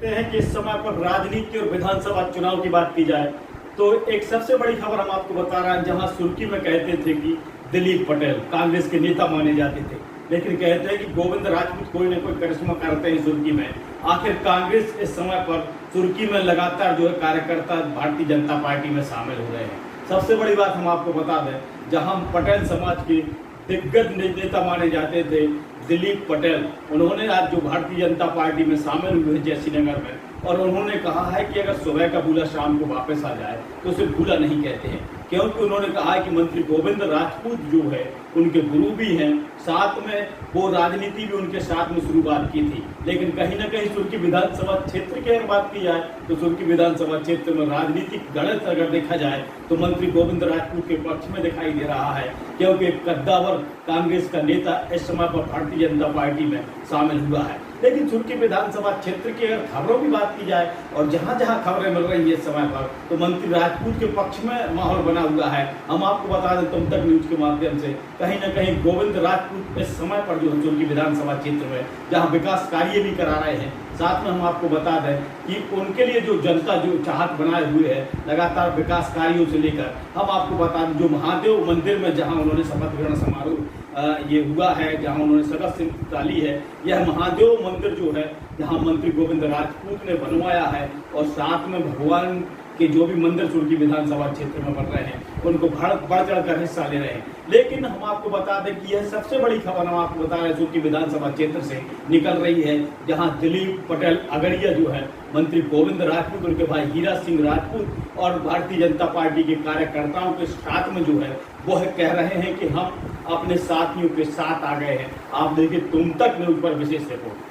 सकते हैं कि इस समय पर राजनीति और विधानसभा चुनाव की बात की जाए तो एक सबसे बड़ी खबर हम आपको बता रहे हैं, जहां सुर्खी में कहते थे कि दिलीप पटेल कांग्रेस के नेता माने जाते थे, लेकिन कहते हैं कि गोविंद राजपूत कोई न कोई करिश्मा करते हैं सुर्खी में। आखिर कांग्रेस इस समय पर सुर्खी में लगातार जो है कार्यकर्ता भारतीय जनता पार्टी में शामिल हो रहे हैं। सबसे बड़ी बात हम आपको बता दें, जहां पटेल समाज के दिग्गज नेता माने जाते थे दिलीप पटेल, उन्होंने आज जो भारतीय जनता पार्टी में शामिल हुए जयश्रीनगर में, और उन्होंने कहा है कि अगर सुबह का भूला शाम को वापस आ जाए तो उसे भूला नहीं कहते हैं, क्योंकि उन्होंने कहा है कि मंत्री गोविंद राजपूत जो है उनके गुरु भी हैं, साथ में वो राजनीति भी उनके साथ में शुरुआत की थी। लेकिन कहीं ना कहीं सुर्खी विधानसभा क्षेत्र की अगर बात की जाए तो सुर्खी विधानसभा क्षेत्र में राजनीतिक गणित अगर देखा जाए तो मंत्री गोविंद राजपूत के पक्ष में दिखाई दे रहा है, क्योंकि कद्दावर कांग्रेस का नेता इस समय पर भारतीय जनता पार्टी में शामिल हुआ है। लेकिन सुर्खी विधानसभा क्षेत्र की अगर खबरों की बात की जाए और जहां जहां खबरें मिल रही है इस समय पर, तो मंत्री राजपूत के पक्ष में माहौल बना हुआ है। हम आपको बता दें तुम तक न्यूज के माध्यम से, कहीं ना कहीं गोविंद राजपूत इस समय पर जो सुर्खी विधानसभा क्षेत्र में जहां विकास कार्य भी करा रहे हैं, साथ में हम आपको बता दें कि उनके लिए जो जनता जो चाहत बनाए हुए है लगातार विकास कार्यों से लेकर, हम आपको बता दें जो महादेव मंदिर में जहां उन्होंने शपथ ग्रहण समारोह ये हुआ है, जहां उन्होंने सदस्य डाली है, यह महादेव मंदिर जो है जहां मंत्री गोविंद राजपूत ने बनवाया है, और साथ में भगवान के जो भी मंदिर सुर्खी विधानसभा क्षेत्र में बन रहे हैं उनको बढ़ चढ़कर हिस्सा ले रहे हैं। लेकिन हम आपको बता दें कि यह सबसे बड़ी खबर हम आपको बता रहे हैं सुर्खी विधानसभा क्षेत्र से निकल रही है, जहां दिलीप पटेल अगड़िया जो है मंत्री गोविंद राजपूत, उनके भाई हीरा सिंह राजपूत और भारतीय जनता पार्टी के कार्यकर्ताओं के साथ में जो है वो कह रहे हैं कि हम अपने साथियों के साथ आ गए हैं। आप देखिए तुम तक न्यूज पर विशेष रिपोर्ट।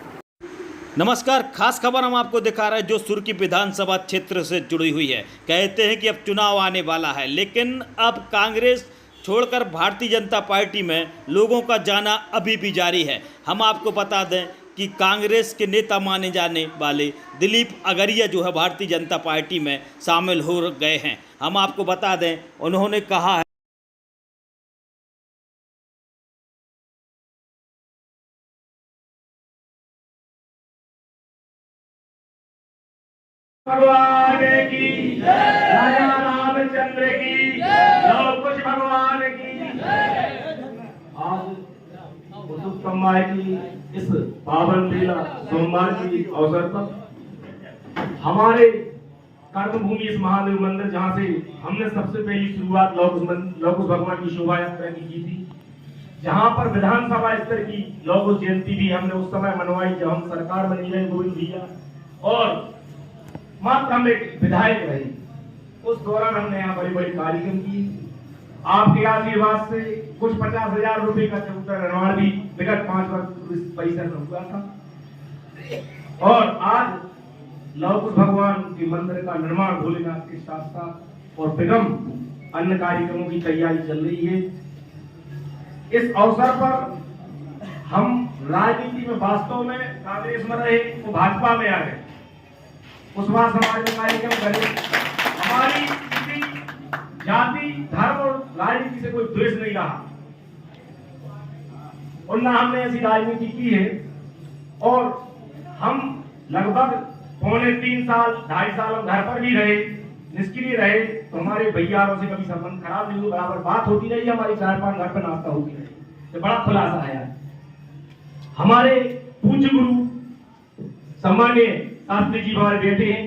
नमस्कार, खास खबर हम आपको दिखा रहे हैं जो सुर्खी विधानसभा क्षेत्र से जुड़ी हुई है। कहते हैं कि अब चुनाव आने वाला है, लेकिन अब कांग्रेस छोड़कर भारतीय जनता पार्टी में लोगों का जाना अभी भी जारी है। हम आपको बता दें कि कांग्रेस के नेता माने जाने वाले दिलीप अगड़िया जो है भारतीय जनता पार्टी में शामिल हो गए हैं। हम आपको बता दें उन्होंने कहा है भगवान की राजा रामचंद्र की लव कुश भगवान की। आज पुरुषोत्तम की इस पावन लीला सोमवार की अवसर पर हमारे कर्मभूमि इस महादेव मंदिर, जहां से हमने सबसे पहली शुरुआत लव कुश भगवान की शोभा यात्रा की थी, जहां पर विधानसभा स्तर की लव कुश जयंती भी हमने उस समय मनवाई जब हम सरकार बनी रहे गोविंद भैया, और मात्र हम एक विधायक रहे। उस दौरान हमने यहाँ बड़े बड़े कार्यक्रम किए। आपके आशीर्वाद से कुछ 50,000 रुपए का चबूतरा निर्माण भी विगत 5 वर्ष परिसर में हुआ था, और आज लव कुश भगवान के मंदिर का निर्माण भोलेनाथ के साथ साथ और बिगम अन्य कार्यक्रमों की तैयारी चल रही है। इस अवसर पर हम राजनीति में वास्तव में कांग्रेस में रहे तो भाजपा में आ गए, कुशवाहा समाज में कार्यक्रम करें। हमारी किसी जाति धर्म और राजनीति से कोई द्वेष नहीं रहा, और ना हमने ऐसी राजनीति की है। और हम लगभग पौने 3 साल 2.5 साल हम घर पर भी रहे, निष्क्रिय रहे, तो हमारे भैयारों से कभी संबंध खराब नहीं हुआ, बराबर बात होती रही, हमारी 4-5 घर पर नाश्ता होती रही, तो बड़ा खुलासा आया। हमारे पूज्य गुरु सम्माननीय शास्त्री जी हमारे बेटे हैं,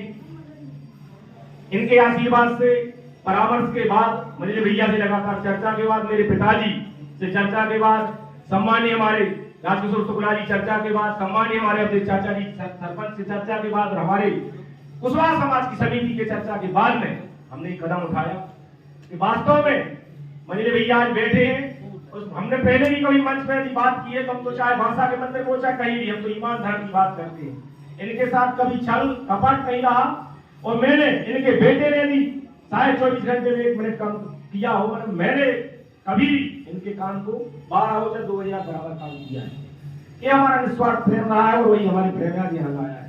इनके आशीर्वाद से परामर्श के बाद मंजू भैया से लगातार चर्चा के बाद, मेरे पिताजी से चर्चा के बाद, सम्मानीय हमारे राजकिशोर शुक्ला जी चर्चा के बाद, सम्मानीय हमारे अपने चाचा जी सरपंच से चर्चा के बाद, हमारे कुशवाहा समाज की समिति के चर्चा के बाद में हमने एक कदम उठाया कि वास्तव में मंजू भैया आज बैठे हैं। हमने पहले भी कभी मंच पर बात की है, तो हम तो चाहे भाषा के मंदिर को चाहे कहीं भी, हम तो ईमान धर्म की बात करते हैं। इनके साथ कभी छल कपट नहीं रहा, और मैंने इनके बेटे ने भी 24.5 घंटे में 1 मिनट कम किया हो, मैंने कभी इनके काम को 12 हो या 2 बजे बराबर काम किया है। ये हमारा निस्वार्थ प्रेम रहा है, और वही हमारी प्रेरणा यहाँ लाया है।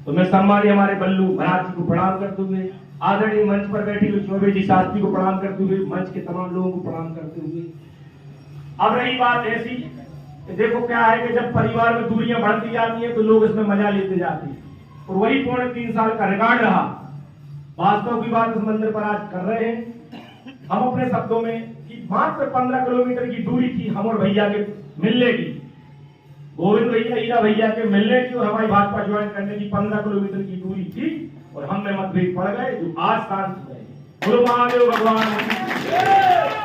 तो मैं सम्मानीय हमारे बल्लू महाराज जी को प्रणाम करते हुए, आदरणीय मंच पर बैठी हुई चौबे जी शास्त्री को प्रणाम करते हुए, मंच के तमाम लोगों को प्रणाम करते हुए, अब रही बात ऐसी कि देखो क्या है कि जब परिवार में दूरियां बढ़ती जाती हैं तो लोग इसमें मजा लेते जाते हैं। और वही 3.5 साल का रिकॉर्ड रहा। वास्तव की बात इस मंदिर पर आज कर रहे हैं हम अपने शब्दों में कि मात्र 15 किलोमीटर की दूरी थी हम और भैया के मिलने की, गोविंद भैया हीरा भैया के मिलने की और हमारी भाजपा ज्वाइन करने की 15 किलोमीटर की दूरी थी और हम में मतभेद पड़ गए जो आज शांत हो गए। गुरु महादेव भगवान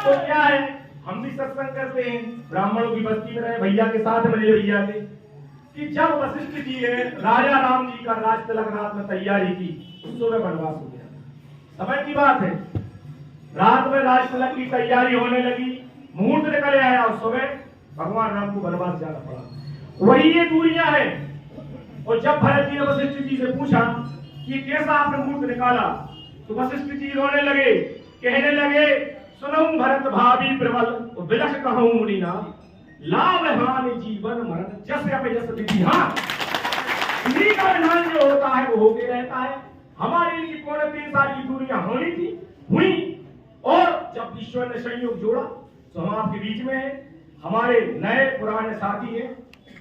तो क्या है, हम भी सत्संग करते हैं, ब्राह्मणों की बस्ती में रहे भैया के साथ मिले भैया के कि जब वशिष्ठ जी ने राजा राम जी का राज तिलक रात में तैयारी की उस सुबह वनवास हो गया। समय की बात है, रात में राज तिलक की तैयारी होने लगी, मुहूर्त निकल आया उस सुबह भगवान राम को वनवास जाना पड़ा। वही ये दूरियां हैं। और जब भरत जी ने वशिष्ठ जी से पूछा कि कैसा आपने मुहूर्त निकाला तो वशिष्ठ जी रोने लगे, कहने लगे सुनऊं भरत भाभी प्रबल विलख कहूं मुनिना लाभ हानि जीवन मरण जस पे जस विधि। हाँ, इन्हीं का विधान जो होता है वो होके रहता है। हमारे लिए 3.5 साल की दूरियां होनी थी, हुई, और जब ईश्वर ने संयोग जोड़ा तो हम आपके बीच में हैं। हमारे नए पुराने साथी हैं,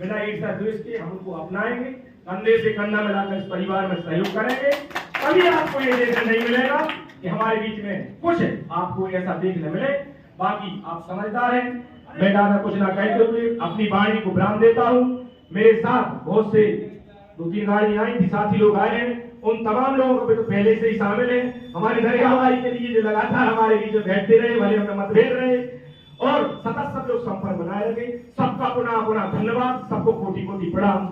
बिना ईर्ष्या द्वेष के हम उनको अपनाएंगे, कंधे से कंधा मिलाकर इस परिवार में सहयोग करेंगे। कभी आपको ये देखने नहीं मिलेगा कि हमारे बीच में कुछ आपको ऐसा देखने मिले। बाकी आप समझदार हैं, मैं ज्यादा कुछ ना कहते हुए अपनी वाणी को विराम देता हूँ। मेरे साथ बहुत से 2-3 गाड़ियां आई थी, साथी लोग आए हैं, उन तमाम लोगों को भी तो पहले से ही शामिल हैं। हमारी दरियाबाई के लिए जो लगातार हमारे बीच में बैठते रहे, भले हमें मतभेद रहे और सतत सब लोग संपर्क बनाए रखे। सबका पुनः पुनः धन्यवाद, सबको कोटि कोटि प्रणाम।